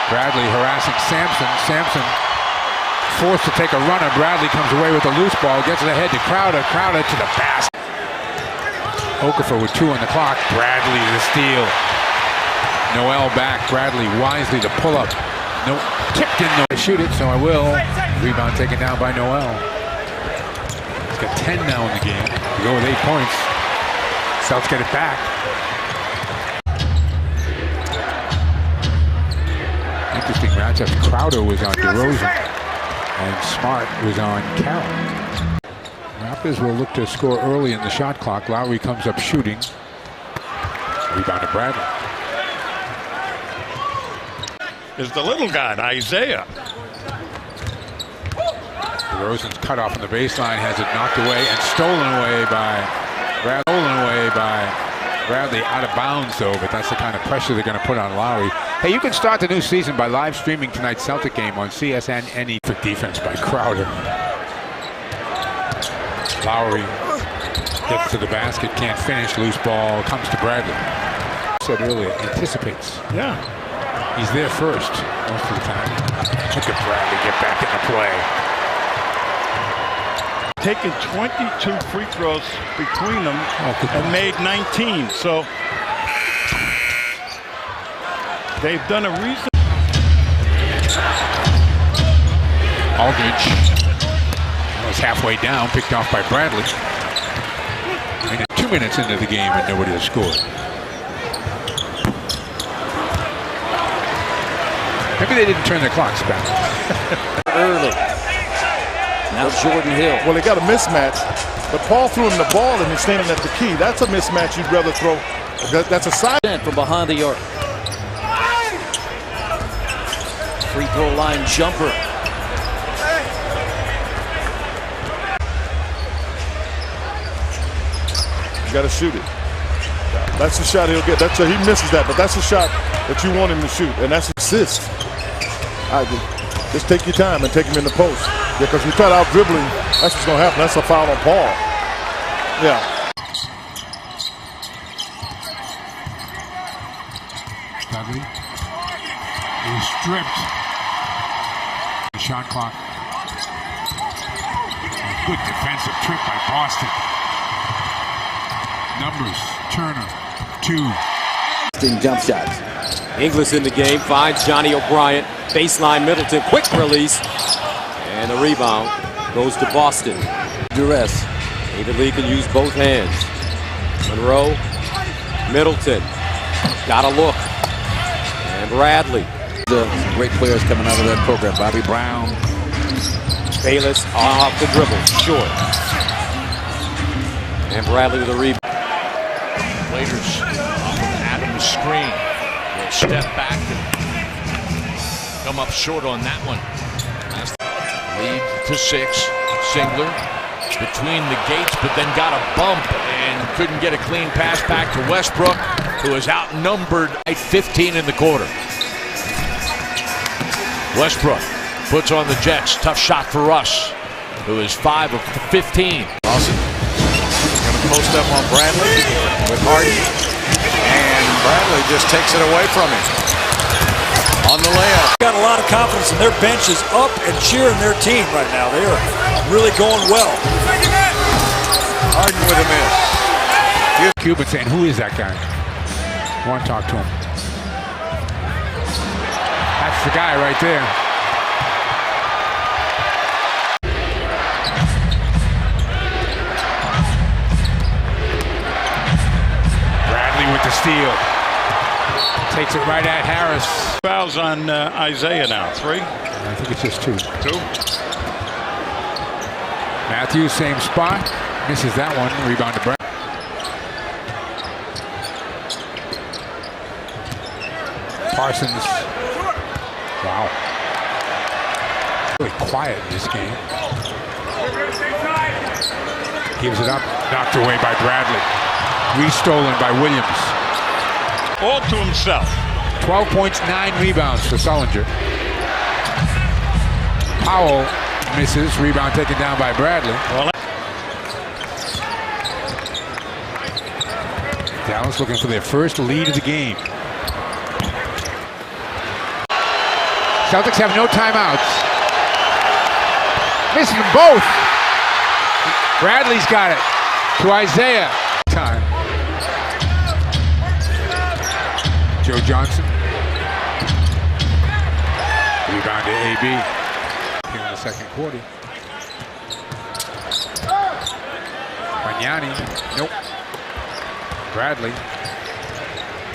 Bradley harassing Sampson. Sampson forced to take a runner. Bradley comes away with a loose ball, gets it ahead to Crowder. Crowder to the basket. Okafor with 2 on the clock. Bradley the steal. Noel back. Bradley wisely to pull up. No, tipped in. No, shoot it, so I will. Rebound taken down by Noel. He's got 10 now in the game. To go with 8 points. Celtics get it back. Interesting matchup. Crowder was on DeRozan, and Smart was on Carroll. Raptors will look to score early in the shot clock. Lowry comes up shooting. Rebound to Bradley. Is the little guy, Isaiah. DeRozan's cut off on the baseline, has it knocked away and stolen away by Bradley. Out of bounds though, but that's the kind of pressure they're going to put on Lowry. Hey, you can start the new season by live streaming tonight's Celtic game on CSN. For defense by Crowder. Lowry gets to the basket, can't finish, loose ball, comes to Bradley. I said earlier, anticipates. Yeah. He's there first most of the time. Look at Bradley get back in the play. Taken 22 free throws between them and made 19. So they've done a reason. Aldridge was halfway down, picked off by Bradley. I mean, 2 minutes into the game and nobody has scored. Maybe they didn't turn their clocks back. Early. Now Jordan Hill. Well, they got a mismatch, but Paul threw him the ball and he's standing at the key. That's a mismatch you'd rather throw. That's a side. From behind the arc. Free throw line jumper. You got to shoot it. That's the shot he'll get. He misses that, but that's the shot that you want him to shoot, and that's assist. Just take your time and take him in the post. Yeah, because you try to out dribbling, that's what's going to happen. That's a foul on Paul. Yeah. Dudley is stripped. The shot clock. A good defensive trip by Boston. Numbers, Turner, 2. Jump shots. Inglis in the game, finds Johnny O'Brien. Baseline Middleton, quick release. And the rebound goes to Boston. Duress. David Lee can use both hands. Monroe, Middleton, got a look. And Bradley. Some great players coming out of that program. Bobby Brown. Bayless off the dribble, short. And Bradley with a rebound. Waiters off of Adams' screen. Will step back and come up short on that one. Lead to 6. Singler between the gates, but then got a bump and couldn't get a clean pass back to Westbrook, who is outnumbered at 15 in the quarter. Westbrook puts on the Jets. Tough shot for Russ, who is 5 of 15. Lawson going to post up on Bradley with Hardy, and Bradley just takes it away from him on the layup. Got a lot of confidence, and their bench is up and cheering their team right now. They are really going well. Harden with a miss. Cuban saying, who is that guy? I want to talk to him. That's the guy right there. Bradley with the steal. Takes it right at Harris. Fouls on Isaiah now. 3? I think it's just 2. 2. Matthews, same spot. Misses that one. Rebound to Brad. Parsons. Wow. Really quiet in this game. Gives it up. Knocked away by Bradley. Restolen by Williams. All to himself. 12 points, 9 rebounds for Sullinger. Powell misses. Rebound taken down by Bradley. Dallas looking for their first lead of the game. Celtics have no timeouts. Missing them both. Bradley's got it to Isaiah. Time. Joe Johnson. Rebound to AB. Here in the second quarter. Magnani. Nope. Bradley.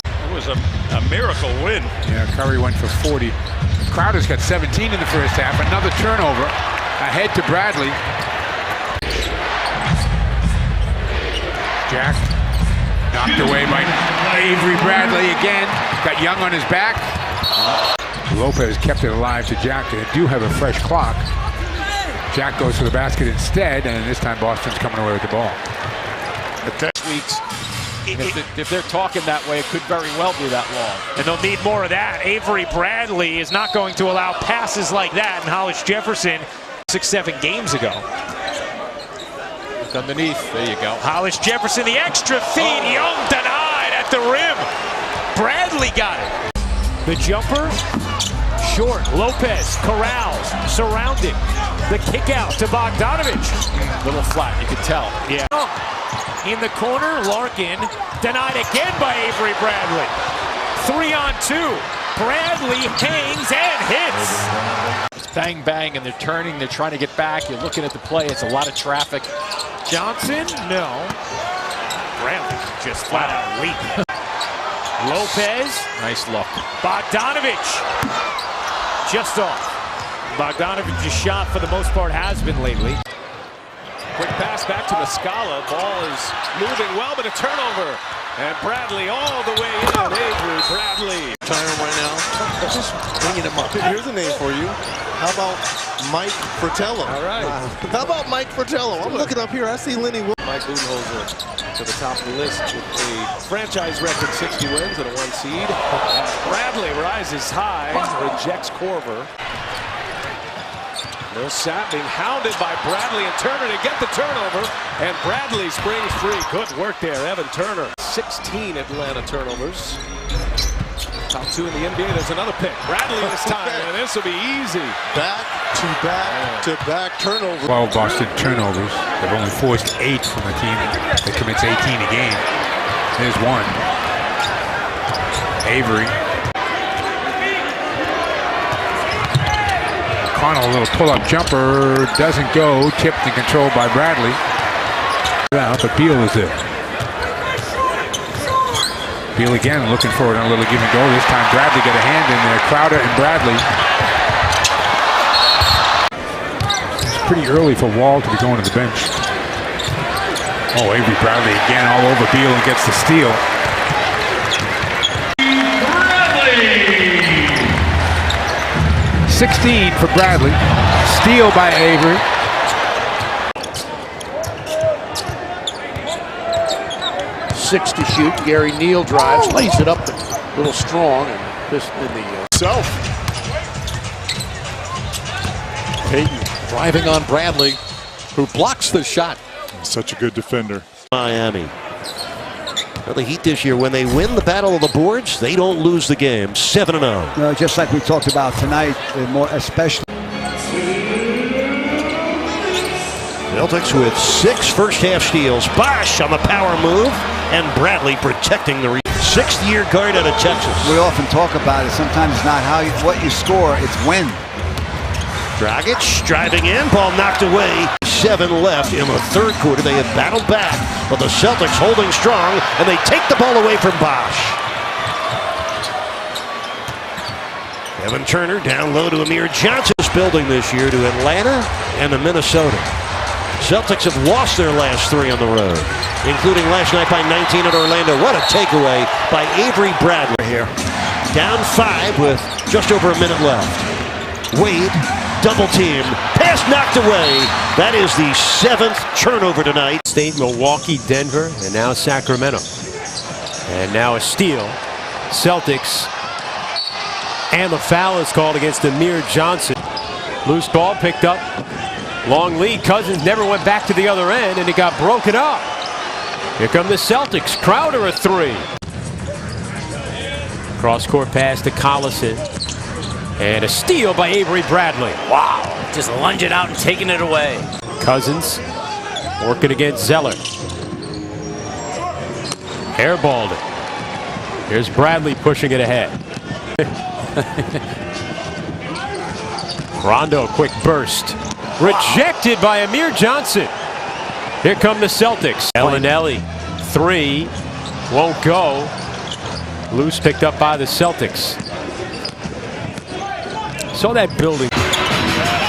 It was a miracle win. Yeah, Curry went for 40. Crowder's got 17 in the first half. Another turnover. Ahead to Bradley. Jack. Knocked away by Avery Bradley again. Got Young on his back. Lopez kept it alive to Jack. They do have a fresh clock. Jack goes to the basket instead, and this time Boston's coming away with the ball. Weeks. If they're talking that way, it could very well be that long. And they'll need more of that. Avery Bradley is not going to allow passes like that. And Hollis Jefferson 6-7 games ago. Look underneath. There you go. Hollis Jefferson, the extra feed. Young denied at the rim. Bradley got it. The jumper, short. Lopez corrals, surrounded. The kick out to Bogdanovich. Little flat, you could tell. Yeah. In the corner, Larkin denied again by Avery Bradley. 3-on-2. Bradley hangs and hits. It's bang, bang, and they're turning. They're trying to get back. You're looking at the play. It's a lot of traffic. Johnson, no. Bradley just flat out weak. Lopez. Nice look. Bogdanovich. Just off. Bogdanovich's shot, for the most part, has been lately. Quick pass back to Muscala. Ball is moving well, but a turnover. And Bradley all the way in. Avery Bradley. Trying him right now. Just bringing him up. Here's a name for you. How about Mike Fratello? All right. How about Mike Fratello? I'm looking up here. I see Lenny. Mike Budenholzer to the top of the list with a franchise record 60 wins and a 1 seed. Bradley rises high, rejects Korver. Millsap being hounded by Bradley and Turner to get the turnover, and Bradley springs free. Good work there, Evan Turner. 16 Atlanta turnovers. Top 2 in the NBA. There's another pick. Bradley this time, and this will be easy. Back-to-back turnovers. 12 Boston turnovers. They've only forced 8 from a team that commits 18 a game. There's one. Avery. Connell, a little pull-up jumper, doesn't go, tipped and controlled by Bradley. But Beal is there. Beal again looking for a little give and go. This time Bradley got a hand in there. Crowder and Bradley. It's pretty early for Wall to be going to the bench. Oh, Avery Bradley again all over Beal and gets the steal. 16 for Bradley. Steal by Avery. Six to shoot. Gary Neal drives, lays it up a little strong, and this in the Self. Tatum driving on Bradley, who blocks the shot. Such a good defender. Miami. Well, the Heat this year, when they win the battle of the boards, they don't lose the game. 7-0. Just like we talked about tonight, more especially. Celtics with 6 first-half steals. Bosh on the power move, and Bradley protecting the sixth-year guard out of Texas. We often talk about it. Sometimes it's not what you score, it's when. Dragic driving in, ball knocked away. 7 left in the third quarter. They have battled back, but the Celtics holding strong, and they take the ball away from Bosh. Evan Turner down low to Amir Johnson's building this year to Atlanta and to Minnesota. Celtics have lost their last 3 on the road, including last night by 19 at Orlando. What a takeaway by Avery Bradley here. Down 5 with just over a minute left. Wade, double team, pass knocked away. That is the 7th turnover tonight. State, Milwaukee, Denver, and now Sacramento. And now a steal. Celtics. And the foul is called against Amir Johnson. Loose ball picked up. Long lead. Cousins never went back to the other end, and it got broken up. Here come the Celtics. Crowder a 3. Cross-court pass to Collison. And a steal by Avery Bradley. Wow. Just lunge it out and taking it away. Cousins working against Zeller. Airballed it. Here's Bradley pushing it ahead. Rondo, quick burst. Rejected by Amir Johnson. Here come the Celtics. Ellinelli, 3. Won't go. Loose picked up by the Celtics. Saw that building.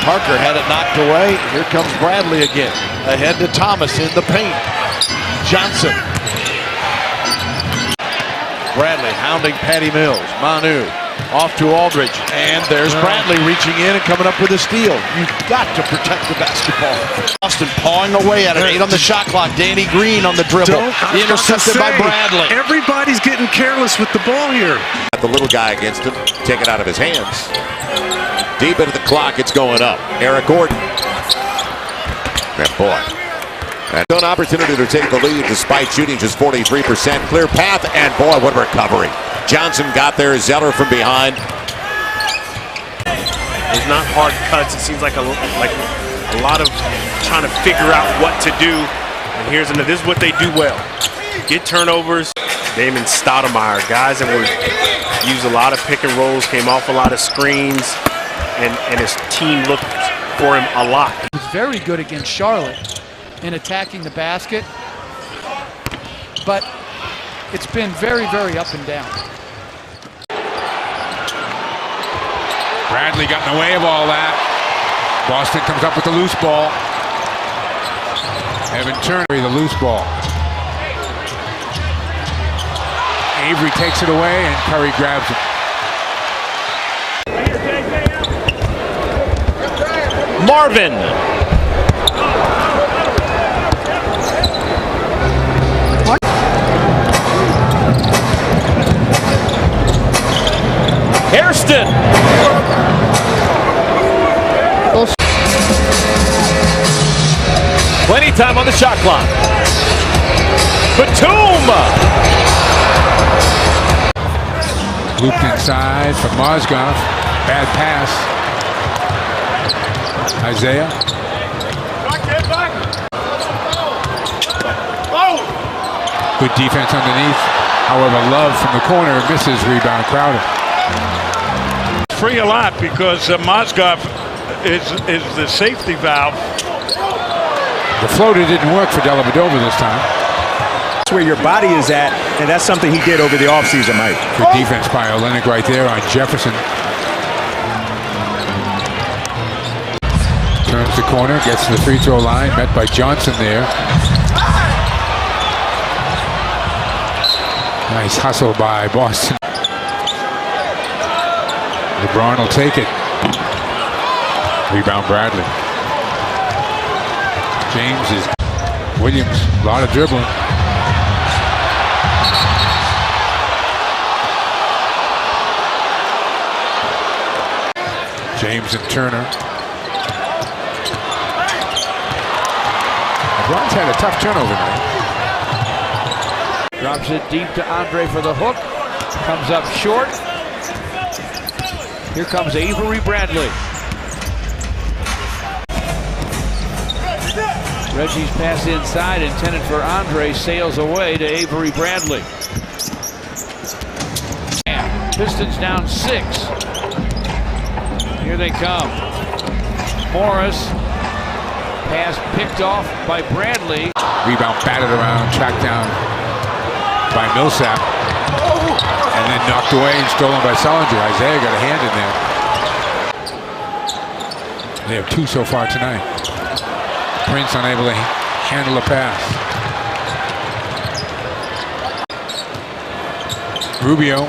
Parker had it knocked away. Here comes Bradley again. Ahead to Thomas in the paint. Johnson. Bradley hounding Patty Mills. Manu off to Aldridge. And there's Bradley reaching in and coming up with a steal. You've got to protect the basketball. Austin pawing away at it. 8 on the shot clock. Danny Green on the dribble. Intercepted by Bradley. Everybody's getting careless with the ball here. The little guy against him. Take it out of his hands. Deep into the clock, it's going up. Eric Gordon. And boy, an opportunity to take the lead despite shooting just 43%. Clear path, and boy, what a recovery. Johnson got there, Zeller from behind. It's not hard cuts. It seems like a lot of trying to figure out what to do. And this is what they do well. Get turnovers. Damon Stoudemire, guys that would use a lot of pick and rolls, came off a lot of screens. And his team looked for him a lot. He was very good against Charlotte in attacking the basket, but it's been very, very up and down. Bradley got in the way of all that. Boston comes up with the loose ball. Evan Turner, the loose ball. Avery takes it away, and Curry grabs it. Marvin. Hairston. Plenty of time on the shot clock. Batum. Looped inside from Mozgov. Bad pass. Isaiah. Good defense underneath. However, Love from the corner misses. Rebound Crowder. Free a lot because Mozgov is the safety valve. The floater didn't work for Dellavedova this time. That's where your body is at, and that's something he did over the offseason, Mike. Good defense by Olenek right there on Jefferson. Turns the corner, gets to the free throw line, met by Johnson there. Nice hustle by Boston. LeBron will take it. Rebound Bradley. James is Williams, a lot of dribbling. James and Turner. LeBron's had a tough turnover night. Drops it deep to Andre for the hook. Comes up short. Here comes Avery Bradley. Reggie's pass inside, intended for Andre, sails away to Avery Bradley. Pistons down 6. Here they come. Morris. Pass picked off by Bradley. Rebound batted around, tracked down by Millsap. And then knocked away and stolen by Sullinger. Isaiah got a hand in there. They have 2 so far tonight. Prince unable to handle a pass. Rubio.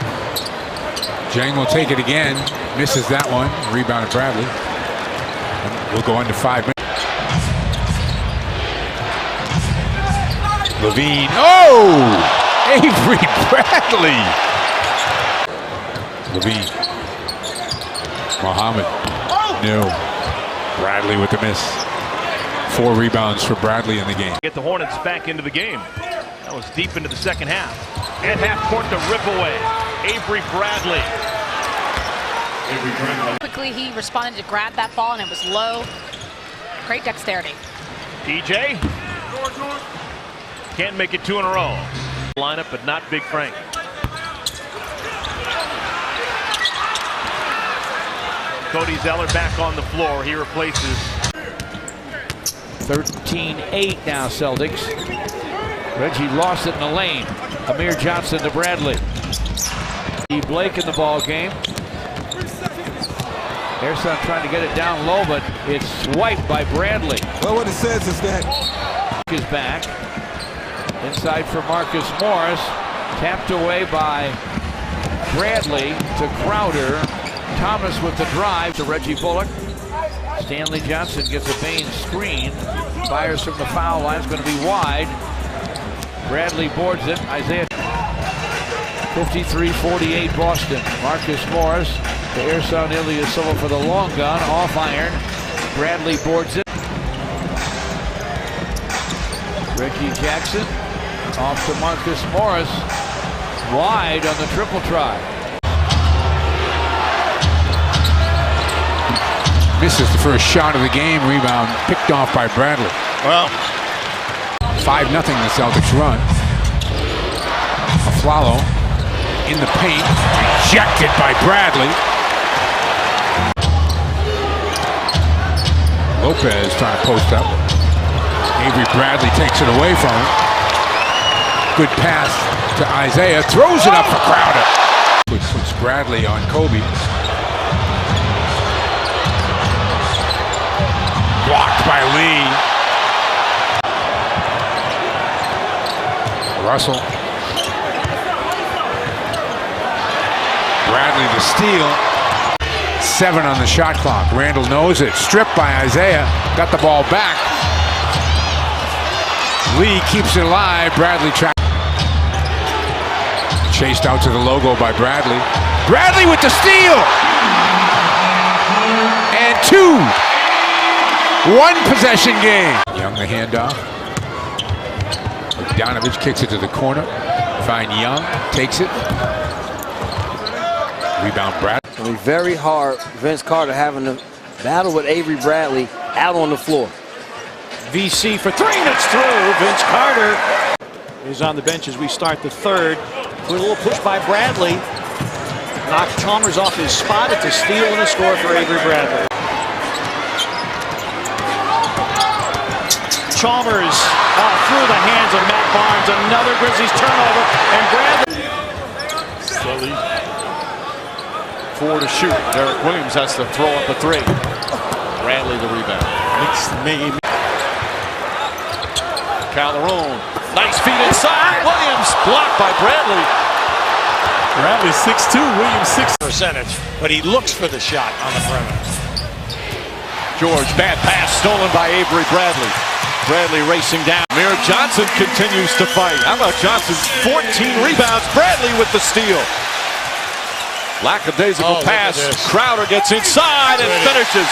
Jang will take it again. Misses that one. Rebounded Bradley. And we'll go into 5 minutes. Levine. Oh! Avery Bradley. Levine. Muhammad. No. Bradley with the miss. 4 rebounds for Bradley in the game. Get the Hornets back into the game. That was deep into the second half. And half court to rip away. Avery Bradley. Quickly, he responded to grab that ball, and it was low. Great dexterity. DJ can't make it 2 in a row. Lineup, but not Big Frank. Cody Zeller back on the floor. He replaces. 13-8 now, Celtics. Reggie lost it in the lane. Amir Johnson to Bradley. Blake in the ball game. Jayson trying to get it down low, but it's swiped by Bradley. Well, what it says is that is back. Inside for Marcus Morris. Tapped away by Bradley to Crowder. Thomas with the drive to Reggie Bullock. Stanley Johnson gets a Bain screen. Fires from the foul line. It's going to be wide. Bradley boards it. Isaiah. 53-48 Boston. Marcus Morris to Ersan Ilyasova for the long gun. Off iron. Bradley boards it. Reggie Jackson off to Marcus Morris. Wide on the triple try. Misses the first shot of the game. Rebound picked off by Bradley. Well, 5-0 the Celtics run. Aflalo in the paint. Rejected by Bradley. Lopez trying to post up. Avery Bradley takes it away from him. Good pass to Isaiah. Throws it up for Crowder. Puts Bradley on Kobe. Blocked by Lee. Russell. Bradley the steal. 7 on the shot clock. Randall knows it. Stripped by Isaiah. Got the ball back. Lee keeps it alive. Bradley trapped. Chased out to the logo by Bradley. Bradley with the steal. And 2. 1 possession game. Young the handoff. Bogdanovich kicks it to the corner. Find Young. Takes it. Rebound Bradley. It'll be very hard. Vince Carter having to battle with Avery Bradley out on the floor. VC for 3, and it's through. Vince Carter is on the bench as we start the third. With a little push by Bradley. Knocked Chalmers off his spot. It's a steal and a score for Avery Bradley. Chalmers through the hands of Matt Barnes. Another Grizzlies turnover, and Bradley. Slowly. 4 to shoot. Derek Williams has to throw up a 3. Bradley the rebound. Calderon. Nice feed inside. Williams blocked by Bradley. Bradley 6'2", Williams 6 percentage, but he looks for the shot on the perimeter. George, bad pass stolen by Avery Bradley. Bradley racing down. Amir Johnson continues to fight. How about Johnson? 14 rebounds. Bradley with the steal. Lackadaisical pass. Crowder gets inside and finishes.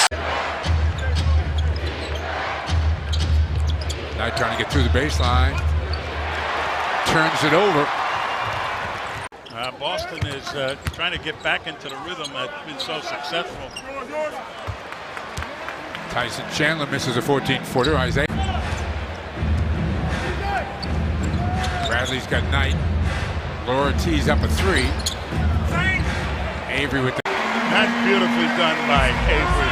Now trying to get through the baseline. Turns it over. Boston is trying to get back into the rhythm that's been so successful. Tyson Chandler misses a 14-footer. Isaiah. Bradley's got Knight. Laura tees up a 3. Avery with the... That's beautifully done by Avery.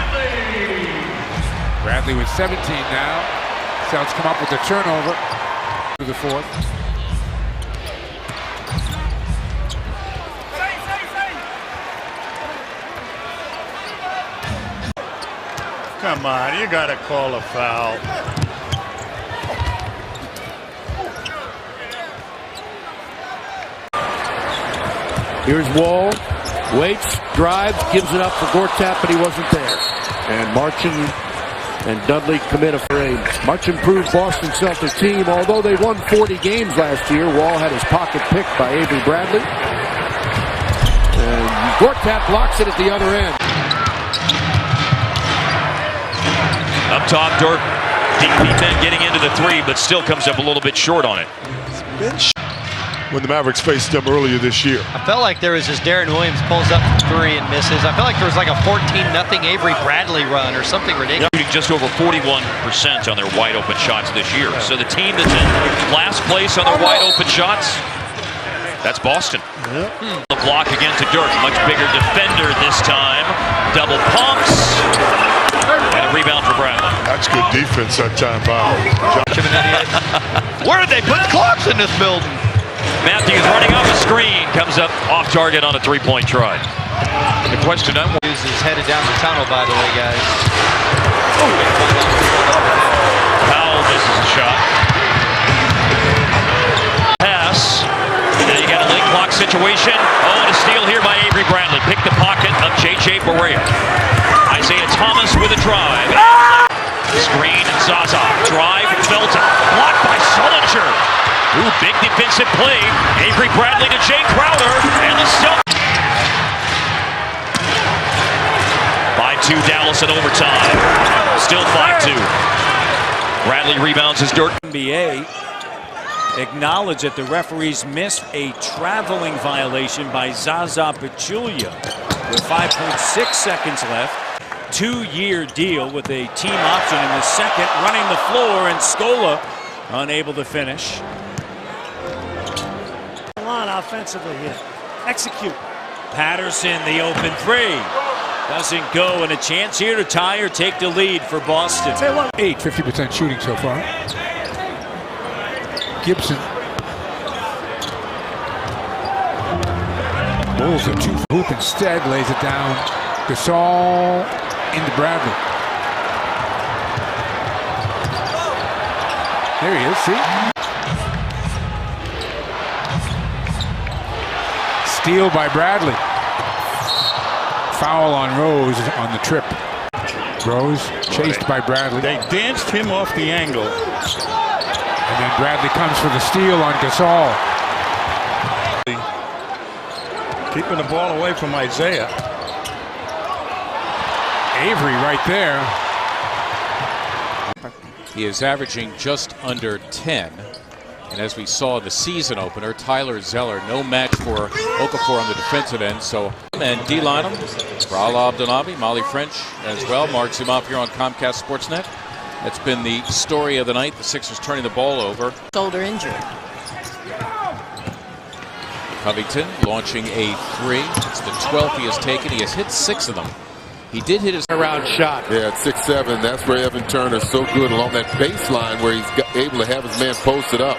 Bradley with 17 now. Celtics come up with the turnover to the 4th. Come on, you got to call a foul. Here's Wall. Waits, drives, gives it up for Gortat, but he wasn't there. And Marchin and Dudley commit a frame. Much improved Boston Celtics team. Although they won 40 games last year, Wall had his pocket picked by Avery Bradley. And Gortat blocks it at the other end. Up top, Dirk. DBPM getting into the 3, but still comes up a little bit short on it. when the Mavericks faced them earlier this year. I felt like there was this Darren Williams pulls up three and misses. I felt like there was like a 14-0 Avery Bradley run or something ridiculous. Shooting just over 41% on their wide open shots this year. So the team that's in last place on their wide open shots, that's Boston. The block again to Dirk, much bigger defender this time. Double pumps. And a rebound for Bradley. That's good defense that time by Where did they put clocks in this building? Matthews running off a screen, comes up off target on a three-point try. The question is headed down the tunnel, by the way, guys. Powell misses a shot. Pass. Now you got a late clock situation. Oh, and a steal here by Avery Bradley. Pick the pocket of J.J. Barea. Isaiah Thomas with a drive. Screen and Zaza. Drive, Felton. Blocked by Sullinger. Ooh, big defensive play. Avery Bradley to Jay Crowder. And the Celtics. By 2 Dallas in overtime. Still 5-2. Bradley rebounds his Dirk. NBA acknowledged that the referees missed a traveling violation by Zaza Pachulia with 5.6 seconds left. 2-year deal with a team option in the second, running the floor, and Scola unable to finish. On offensively here. Execute. Patterson, the open three. Doesn't go, and a chance here to tie or take the lead for Boston. 50% shooting so far. Gibson. Bulls a 2 hoop instead, lays it down. Gasol into Bradley. There he is, see? Steal by Bradley. Foul on Rose on the trip. Rose chased by Bradley. They danced him off the angle. And then Bradley comes for the steal on Gasol. Keeping the ball away from Isaiah. Avery right there. He is averaging just under 10. And as we saw in the season opener, Tyler Zeller, no match for Okafor on the defensive end. So, and D. Lynham, Rala Abdelnabi, Molly French as well. Mark Zumoff here on Comcast Sportsnet. That's been the story of the night. The Sixers turning the ball over. Shoulder injury. Covington launching a three. It's the 12th he has taken. He has hit 6 of them. He did hit his around shot. Yeah, at 6'7", that's where Evan Turner's so good along that baseline where he's able to have his man posted up.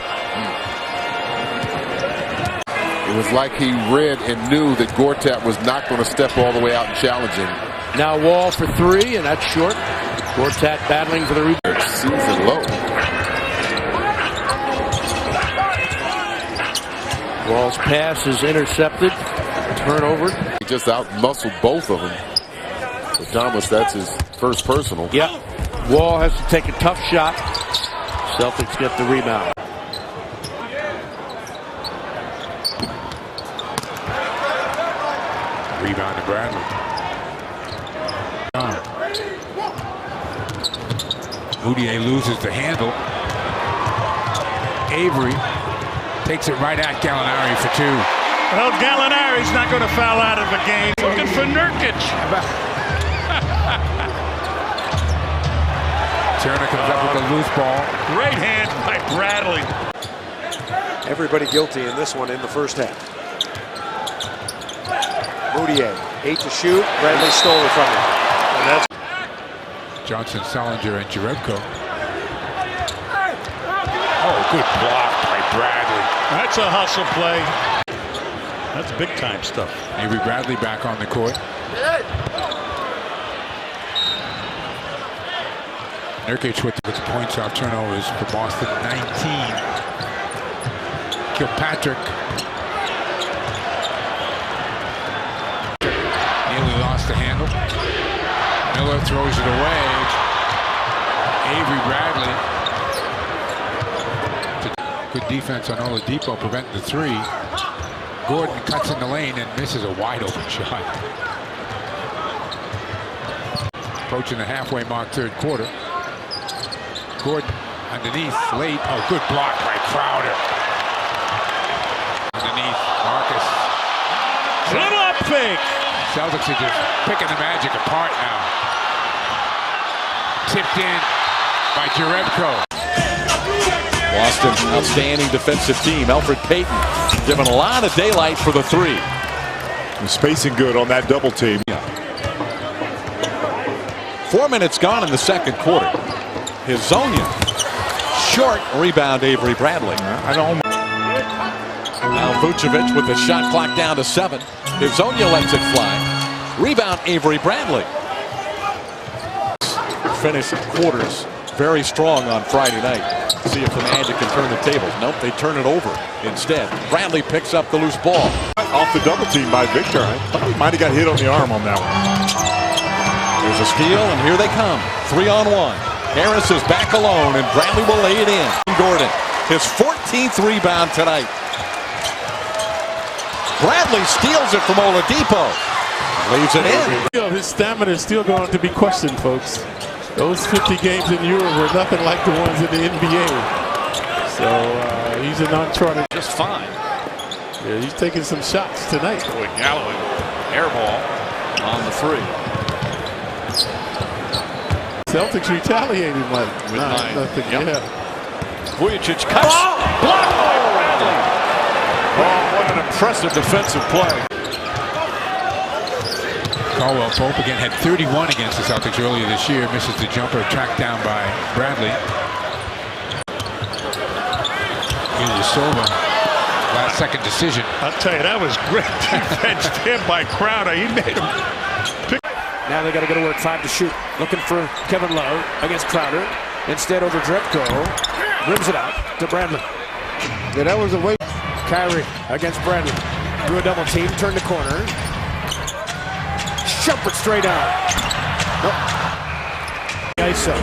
It was like he read and knew that Gortat was not going to step all the way out and challenge him. Now Wall for 3, and that's short. Gortat battling for the rebound. Season low. Wall's pass is intercepted. Turnover. He just out-muscled both of them. For Thomas, that's his first personal. Yep. Wall has to take a tough shot. Celtics get the rebound. Rebound to Bradley. Moutier loses the handle. Avery takes it right at Gallinari for 2. Well, Gallinari's not going to foul out of the game. Looking for Nurkic. Turner comes up with a loose ball. Great hand by Bradley. Everybody guilty in this one in the first half. Moutier, 8 to shoot. Bradley stole it from him. And that's Johnson, Sullinger, and Jerebko. Oh, good block by Bradley. That's a hustle play. That's big time stuff. Avery Bradley back on the court. Nurkic with the points off turnovers for Boston, 19. Kilpatrick. Nearly lost the handle. Miller throws it away. Avery Bradley. Good defense on Oladipo, preventing the 3. Gordon cuts in the lane and misses a wide open shot. Approaching the halfway mark, third quarter. Gordon underneath, late. Oh, good block by Crowder. Marcus. Little up fake. Celtics are just picking the Magic apart now. Tipped in by Jerebko. Boston, outstanding defensive team. Alfred Payton given a lot of daylight for the three. And spacing good on that double team. 4 minutes gone in the second quarter. Hizonia. Short rebound, Avery Bradley. Now Vucevic with the shot clock down to 7. Hizonia lets it fly. Rebound, Avery Bradley. Finished quarters very strong on Friday night. See if the Magic can turn the tables. Nope, they turn it over instead. Bradley picks up the loose ball. Off the double team by Victor. I thought he might have got hit on the arm on that one. There's a steal, and here they come. 3-on-1. Harris is back alone, and Bradley will lay it in. Gordon, his 14th rebound tonight. Bradley steals it from Oladipo. Leaves it in. His stamina is still going to be questioned, folks. Those 50 games in Europe were nothing like the ones in the NBA. So he's an uncharted. Just fine. Yeah, he's taking some shots tonight. Boy, Galloway, air ball on the 3. Celtics retaliated, Mike. With 9. Nothing. Yep. Yeah. Vucevic cuts. Blocked by Bradley. Oh, what an impressive defensive play. Caldwell Pope again had 31 against the Celtics earlier this year. Misses the jumper, tracked down by Bradley. Silva, last second decision. I'll tell you, that was great defense pinned by Crowder. He made him pick. Now they got to go to work, 5 to shoot. Looking for Kevin Lowe against Crowder. Instead over Drepko. Rims it out to Bradley. Yeah, that was a way. Kyrie against Bradley. Drew a double team, turned the corner. Shumpert straight on. Nope. Jayson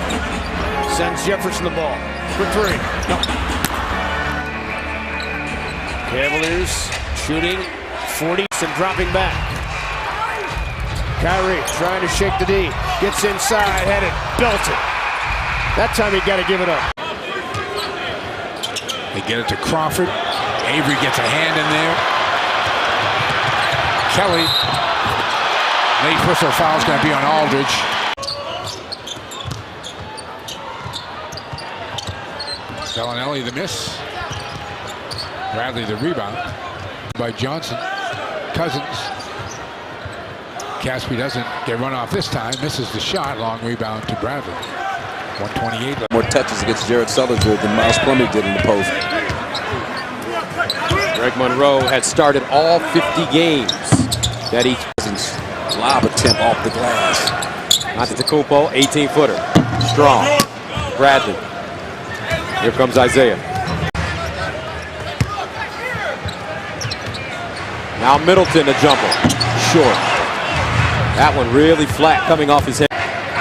sends Jefferson the ball for 3. Nope. Cavaliers shooting 40 and dropping back. Kyrie trying to shake the D. Gets inside, had it belted. That time he got to give it up. They get it to Crawford. Avery gets a hand in there. Kelly. Late whistle foul is going to be on Aldridge. Bellinelli the miss. Bradley the rebound by Johnson. Cousins. Caspi doesn't get run off this time. Misses the shot. Long rebound to Bradley. 128. More touches against Jared Sullinger than Miles Plumlee did in the post. Greg Monroe had started all 50 games that he lob attempt off the glass. Antetokounmpo, 18-footer. Strong. Bradley. Here comes Isaiah. Now Middleton, a jumper. Short. That one really flat coming off his head.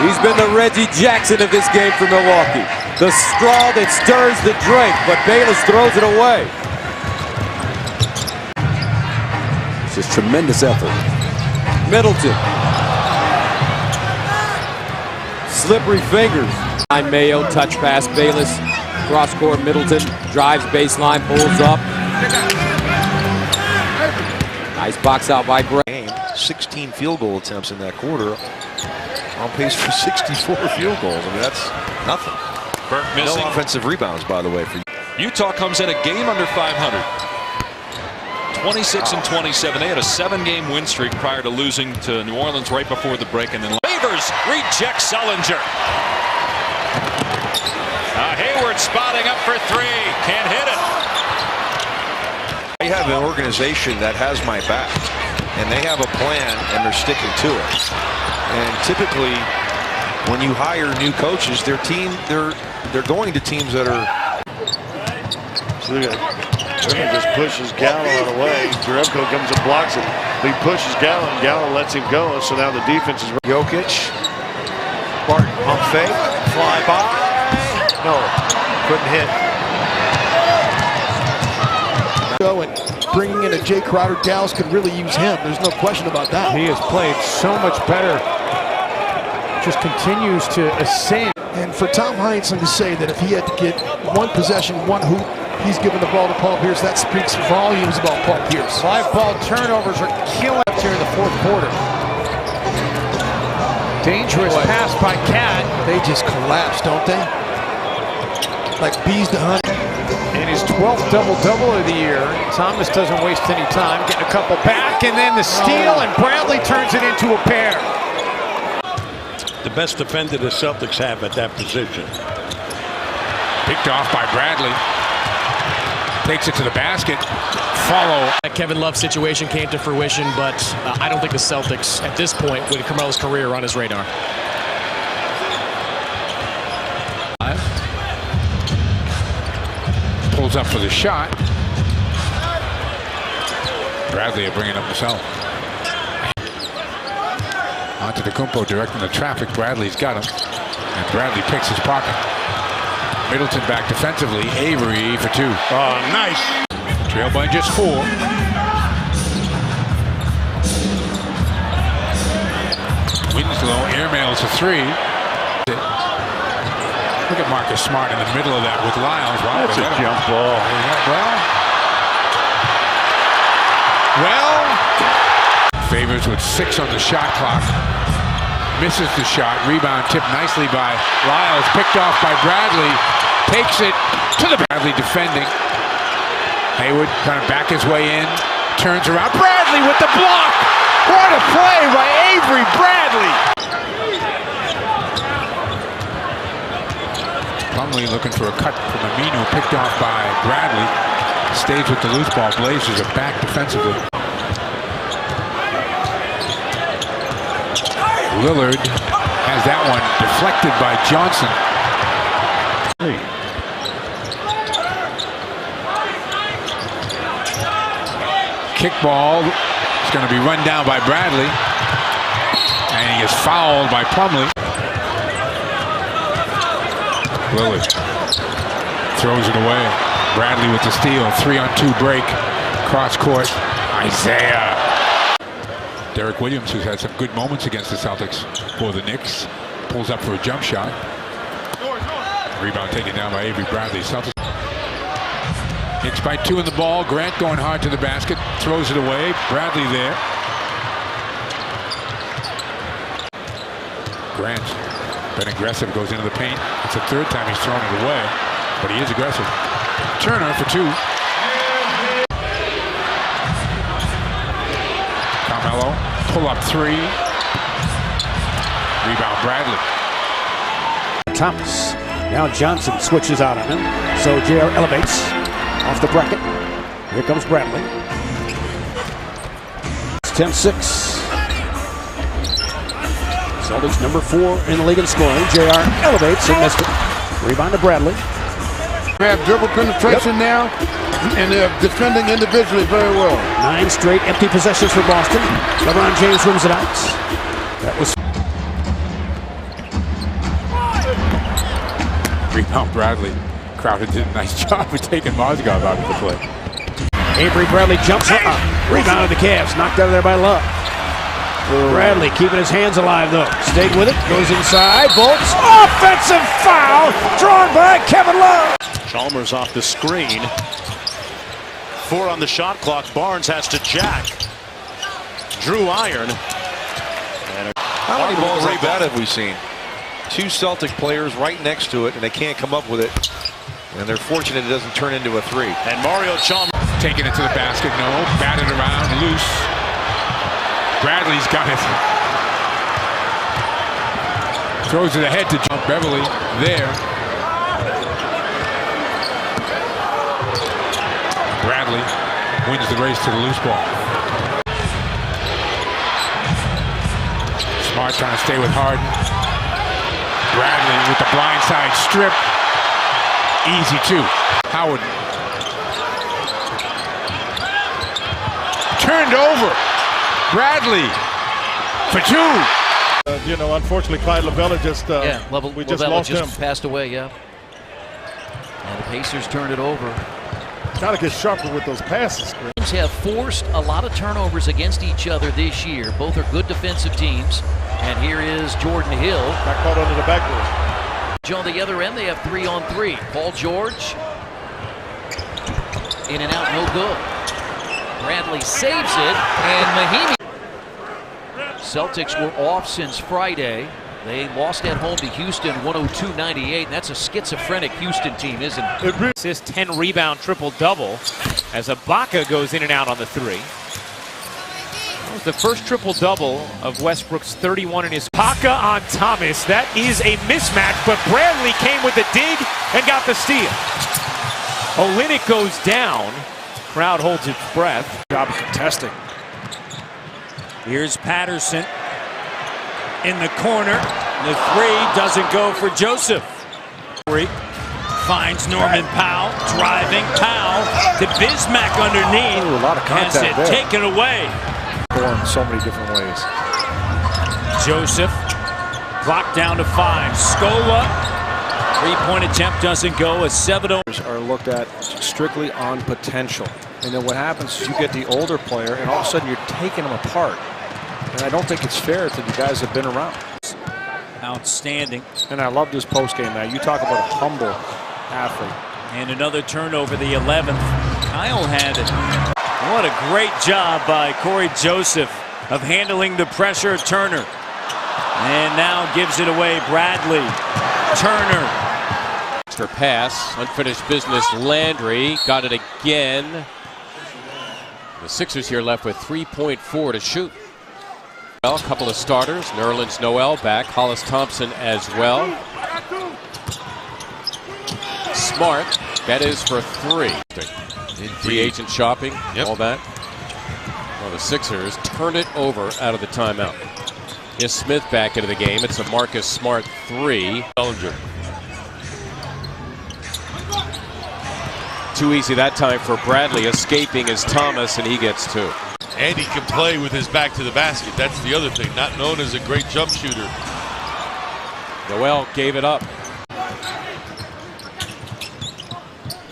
He's been the Reggie Jackson of this game for Milwaukee. The straw that stirs the drink, but Bayless throws it away. It's just tremendous effort. Middleton. Slippery fingers. Mayo, touch pass, Bayless. Cross court, Middleton. Drives baseline, pulls up. Nice box out by Gray. 16 field goal attempts in that quarter. On pace for 64 field goals. I mean, that's nothing. Burke missing. No offensive rebounds, by the way. For Utah comes in a game under 500. 26 and 27. They had a 7-game win streak prior to losing to New Orleans right before the break, and then Favors rejects Sullinger. Hayward spotting up for 3. Can't hit it. I have an organization that has my back, and they have a plan, and they're sticking to it. And typically, when you hire new coaches, they're going to teams that are. So Griffin just pushes Gallo away. Jerebko comes and blocks it. He pushes Gallo, and Gallo lets him go. So now the defense is. Jokic. Barton pump fake. Fly by. No, couldn't hit. And bringing in a Jay Crowder, Dallas could really use him. There's no question about that. He has played so much better. Just continues to ascend. And for Tom Heinsohn to say that if he had to get one possession, one hoop, he's giving the ball to Paul Pierce. That speaks volumes about Paul Pierce. 5 ball turnovers are killing us here in the fourth quarter. Dangerous pass by Cat. They just collapse, don't they? Like bees to honey. And his 12th double-double of the year. Thomas doesn't waste any time. Getting a couple back, and then the steal, and Bradley turns it into a pair. The best defender the Celtics have at that position. Picked off by Bradley. Takes it to the basket. Follow. That Kevin Love situation came to fruition, but I don't think the Celtics, at this point, with Carmelo's career, are on his radar. Pulls up for the shot. Bradley will bring it up himself. Onto the Kumpo, directing the traffic. Bradley's got him. And Bradley picks his pocket. Middleton back defensively. Avery for 2. Oh, nice. Trail by just 4. Winslow airmails a 3. Look at Marcus Smart in the middle of that with Lyles. Wow, that's a jump ball. Well, Favors with 6 on the shot clock. Misses the shot. Rebound tipped nicely by Lyles. Picked off by Bradley. Takes it to the Bradley defending. Hayward trying to back his way in. Turns around. Bradley with the block. What a play by Avery Bradley. Plumlee looking for a cut from Aminu. Picked off by Bradley. Stays with the loose ball. Blazers are back defensively. Lillard has that one deflected by Johnson. Kick ball is going to be run down by Bradley. And he is fouled by Plumlee. Lillard throws it away. Bradley with the steal. 3-on-2 break. Cross court. Isaiah. Derek Williams, who's had some good moments against the Celtics for the Knicks, pulls up for a jump shot. Rebound taken down by Avery Bradley. Celtics. Knicks by 2 in the ball. Grant going hard to the basket. Throws it away. Bradley there. Grant, been aggressive, goes into the paint. It's the 3rd time he's thrown it away, but he is aggressive. Turner for 2. Carmelo, pull up 3. Rebound Bradley. Thomas. Now Johnson switches out on him. So JR elevates off the bracket. Here comes Bradley. It's 10-6. Celtics number 4 in the league in scoring. JR elevates and missed it. Rebound to Bradley. They have dribble penetration now, and they're defending individually very well. 9 straight empty possessions for Boston. LeBron James wins it out. That was Rebound Bradley. Crowder did a nice job of taking Mozgov out of the play. Avery Bradley jumps up. Rebound of the Cavs. Knocked out of there by Love. Bradley keeping his hands alive though. Stayed with it. Goes inside. Bolts. Offensive foul drawn by Kevin Love. Chalmers off the screen. 4 on the shot clock. Barnes has to jack. Drew Iron. And how many balls like that have we seen? 2 Celtic players right next to it, and they can't come up with it. And they're fortunate it doesn't turn into a 3. And Mario Chalmers taking it to the basket. No, batted around, loose. Bradley's got it. Throws it ahead to John Beverly. There. Bradley wins the race to the loose ball. Smart trying to stay with Harden. Bradley with the blindside strip. Easy 2. Howard. Turned over. Bradley for 2. You know, unfortunately, Clyde Lavella just we just lost him. Passed away, yeah. And the Pacers turned it over. Got to get sharper with those passes. Teams have forced a lot of turnovers against each other this year. Both are good defensive teams. And here is Jordan Hill. Got caught under the backboard. On the other end, they have 3-on-3. Paul George In and out, no good. Bradley saves it, and Mahimi. Celtics were off since Friday. They lost at home to Houston 102-98, and that's a schizophrenic Houston team, isn't it? Assist, 10 rebound triple-double as Ibaka goes in and out on the three. That was the first triple-double of Westbrook's 31 in his. Ibaka on Thomas. That is a mismatch, but Bradley came with the dig and got the steal. Olynyk goes down. Crowd holds its breath. Job of contesting. Here's Patterson in the corner. The three doesn't go for Joseph. Finds Norman Powell, driving. Powell to Bismack underneath. Ooh, a lot of contact has it there. taken away. In so many different ways. Joseph, clock down to 5. Scola, three-point attempt doesn't go. A 7-0. Are looked at strictly on potential. And then what happens is you get the older player, and all of a sudden you're taking them apart. And I don't think it's fair to the guys that have been around. Outstanding. And I love this postgame now. You talk about a humble athlete. And another turnover, the 11th. Kyle had it. What a great job by Corey Joseph of handling the pressure of Turner. And now gives it away. Bradley. Turner. Extra pass. Unfinished business. Landry got it again. The Sixers here left with 3.4 to shoot. Well, a couple of starters. Nerlens Noel back. Hollis Thompson as well. Smart. That is for 3. Free agent shopping. All that. Well, the Sixers turn it over out of the timeout. Here's Smith back into the game. It's a Marcus Smart 3. Bellinger. Too easy that time for Bradley. Escaping is Thomas, and he gets 2. And he can play with his back to the basket. That's the other thing. Not known as a great jump shooter. Noel gave it up.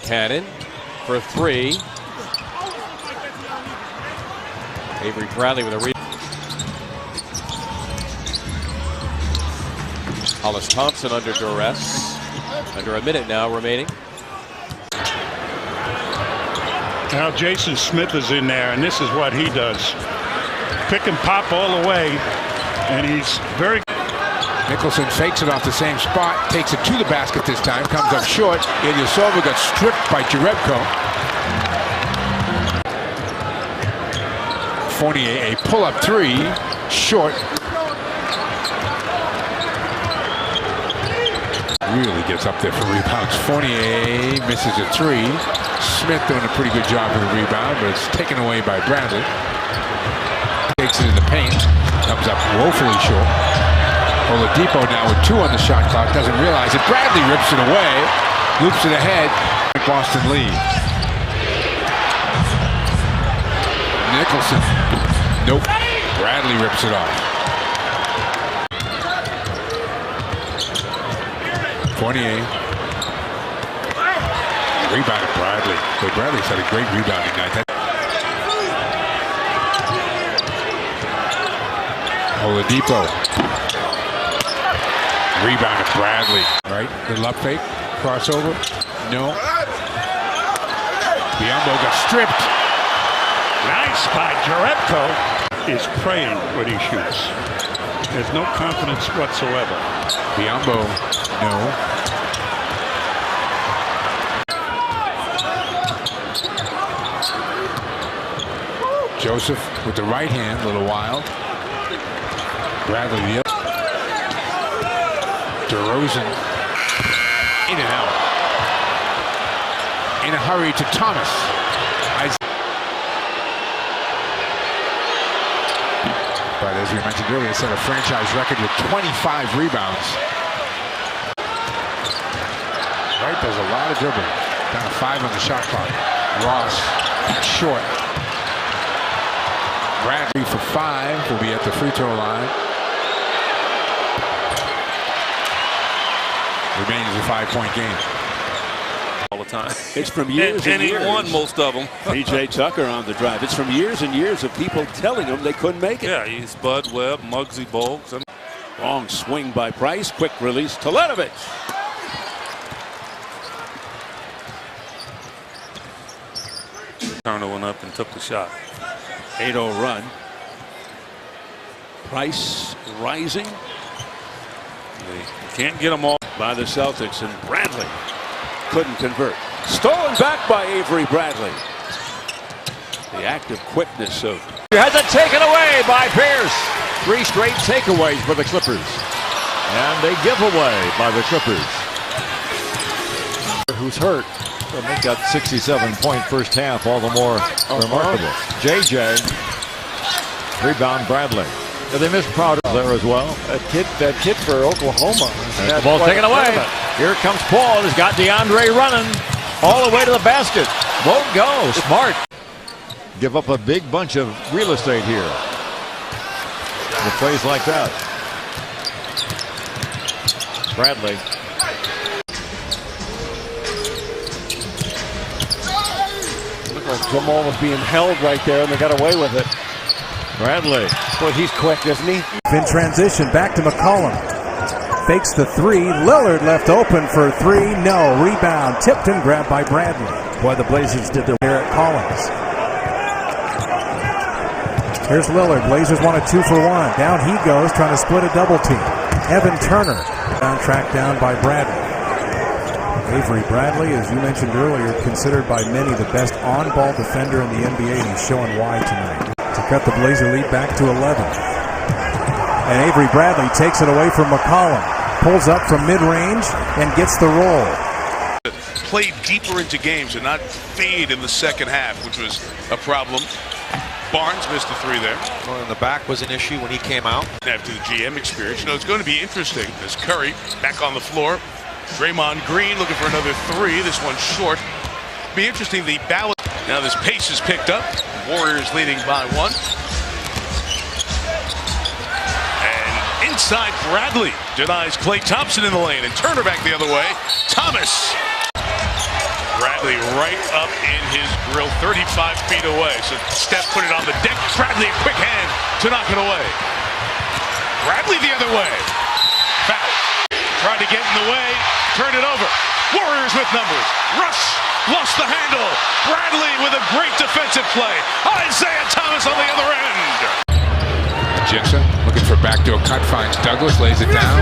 Cannon for 3. Avery Bradley with a rebound. Hollis Thompson under duress. Under a minute now remaining. Now Jayson Smith is in there, and this is what he does. Pick and pop all the way, and he's very... Nicholson fakes it off the same spot, takes it to the basket this time, comes up short. Ilyasova got stripped by Jerebko. Fournier, a pull-up 3, short. Really gets up there for rebounds. Fournier misses a 3. Smith doing a pretty good job with the rebound, but it's taken away by Bradley. Takes it in the paint, comes up woefully short. Oladipo now with 2 on the shot clock, doesn't realize it. Bradley rips it away, loops it ahead. Boston lead. Nicholson, nope. Bradley rips it off. Fournier. Rebounded Bradley. But Bradley's had a great rebounding night. Oladipo. Rebounded Bradley. All right, the love fake. Crossover. No. Biombo got stripped. Nice by Jerebko. Is praying when he shoots. There's no confidence whatsoever. Biombo, no. Joseph with the right hand, a little wild. Bradley the other. DeRozan in and out. In a hurry to Thomas. But as we mentioned earlier, set a franchise record with 25 rebounds. Right, there's a lot of dribbling. Down to 5 on the shot clock. Ross short. Bradley for 5 will be at the free throw line. Remains a 5-point game. All the time. It's from years and years. He won most of them. P.J. Tucker on the drive. It's from years and years of people telling him they couldn't make it. Yeah, he's Bud Webb, Muggsy Bogues. Long swing by Price. Quick release. Teletovic. Turner went up and took the shot. 8-0 run. Price rising. They can't get them all by the Celtics, and Bradley couldn't convert. Stolen back by Avery Bradley. The active quickness of has it taken away by Pierce. 3 straight takeaways for the Clippers, and they give away by the Clippers. Who's hurt? So they got 67-point first half, all the more remarkable. JJ, rebound Bradley. Did they miss Crowder there as well? That kid for Oklahoma. The ball taken away. Here comes Paul. He's got DeAndre running all the way to the basket. Won't go. Smart. Give up a big bunch of real estate here. The plays like that. Bradley. Looked like Jamal was being held right there, and they got away with it. Bradley. Boy, he's quick, isn't he? In transition, back to McCollum. Fakes the 3. Lillard left open for 3. No. Rebound. Tipped and grabbed by Bradley. Boy, the Blazers did their there at Collins. Here's Lillard. Blazers want a 2-for-1. Down he goes, trying to split a double team. Evan Turner. Tracked down by Bradley. Avery Bradley, as you mentioned earlier, considered by many the best on-ball defender in the NBA, and he's showing why tonight. To cut the Blazer lead back to 11. And Avery Bradley takes it away from McCollum. Pulls up from mid-range and gets the roll. Play deeper into games and not fade in the second half, which was a problem. Barnes missed the 3 there. Well, and the back was an issue when he came out. After the GM experience, you know, it's going to be interesting. There's Curry back on the floor. Draymond Green looking for another 3. This one's short. Be interesting, the balance. Now this pace is picked up. Warriors leading by 1. And inside, Bradley denies Klay Thompson in the lane, and Turner back the other way. Thomas. Bradley right up in his grill, 35 feet away. So Steph put it on the deck. Bradley, a quick hand to knock it away. Bradley the other way. Foul. Tried to get in the way, turned it over. Warriors with numbers. Rush lost the handle. Bradley with a great defensive play. Isaiah Thomas on the other end. Jayson looking for backdoor cut, finds Douglas, lays it down.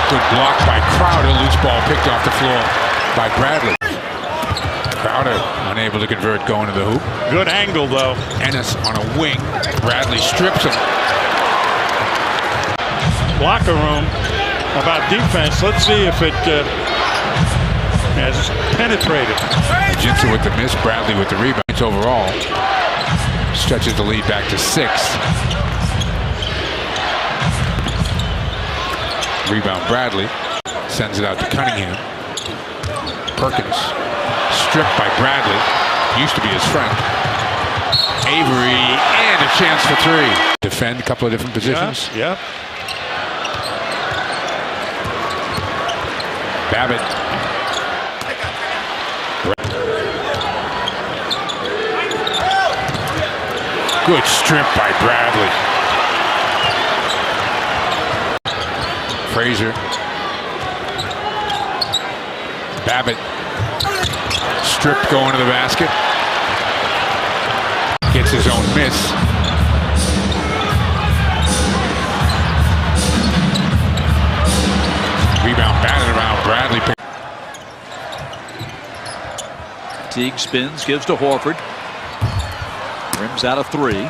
Good block by Crowder. Loose ball picked off the floor by Bradley. Crowder unable to convert going to the hoop. Good angle, though. Ennis on a wing. Bradley strips him. Locker room about defense. Let's see if it has penetrated. Jayson with the miss. Bradley with the rebounds overall. Stretches the lead back to 6. Rebound Bradley. Sends it out to Cunningham. Perkins. Stripped by Bradley. Used to be his friend. Avery, and a chance for 3. Defend a couple of different positions. Yeah. Babbitt. Good strip by Bradley. Frazier. Babbitt. Strip going to the basket. Gets his own miss. Rebound batted around Bradley. Teague spins, gives to Horford. Rims out of 3.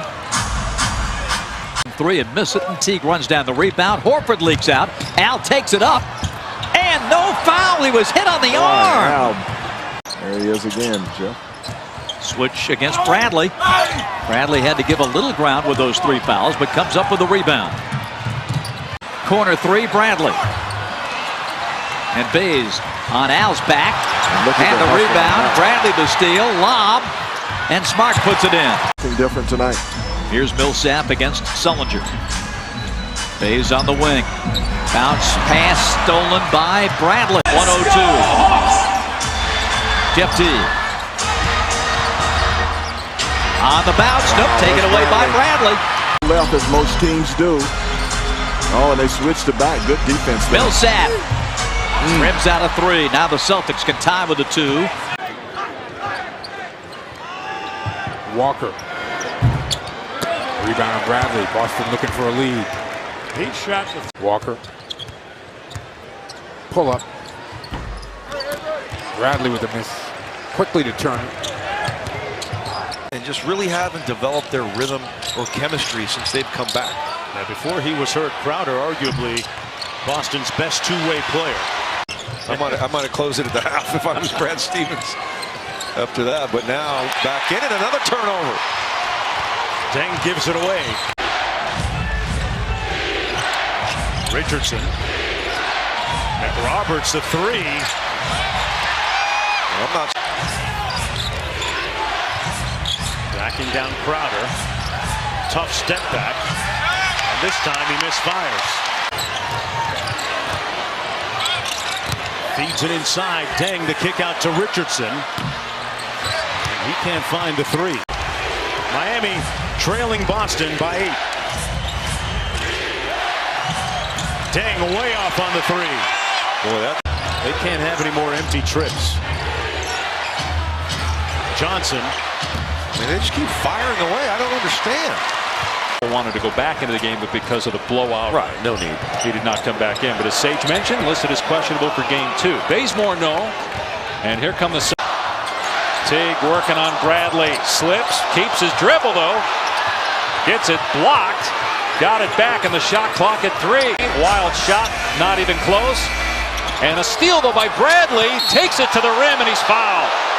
3 and miss it, and Teague runs down the rebound. Horford leaks out. Al takes it up. And no foul. He was hit on the arm. There he is again, Jeff. Switch against Bradley. Bradley had to give a little ground with those 3 fouls, but comes up with a rebound. Corner 3, Bradley. And Bays on Al's back. And the rebound. Bradley the steal. Lob. And Smart puts it in. Something different tonight. Here's Millsap against Sullinger. Bays on the wing. Bounce pass stolen by Bradley. 102. Jeff T. On the bounce. Nope, taken away by Bradley. Left as most teams do. Oh, and they switched to back. Good defense there. Millsap. Rims out of 3. Now the Celtics can tie with a 2. Walker. Rebound on Bradley. Boston looking for a lead. He shot the Walker. Pull up. Bradley with a miss. Quickly to turn it. And just really haven't developed their rhythm or chemistry since they've come back. Now, before he was hurt, Crowder arguably Boston's best two-way player. I might have closed it at the half if I was Brad Stevens after that, but now back in it, another turnover. Deng gives it away. Richardson. McRoberts the three. I'm not. Backing down Crowder. Tough step back. And this time he misfires. Feeds it inside. Deng the kick out to Richardson. And he can't find the three. Miami trailing Boston by 8. Deng way off on the three. Boy, they can't have any more empty trips. Johnson. I mean, they just keep firing away. I don't understand. Wanted to go back into the game, but because of the blowout, right, no need. He did not come back in. But as Sage mentioned, listed as questionable for game 2. Bazemore, no. And here come the Teague working on Bradley. Slips, keeps his dribble though. Gets it blocked. Got it back in the shot clock at 3. Wild shot, not even close. And a steal though by Bradley. Takes it to the rim and he's fouled.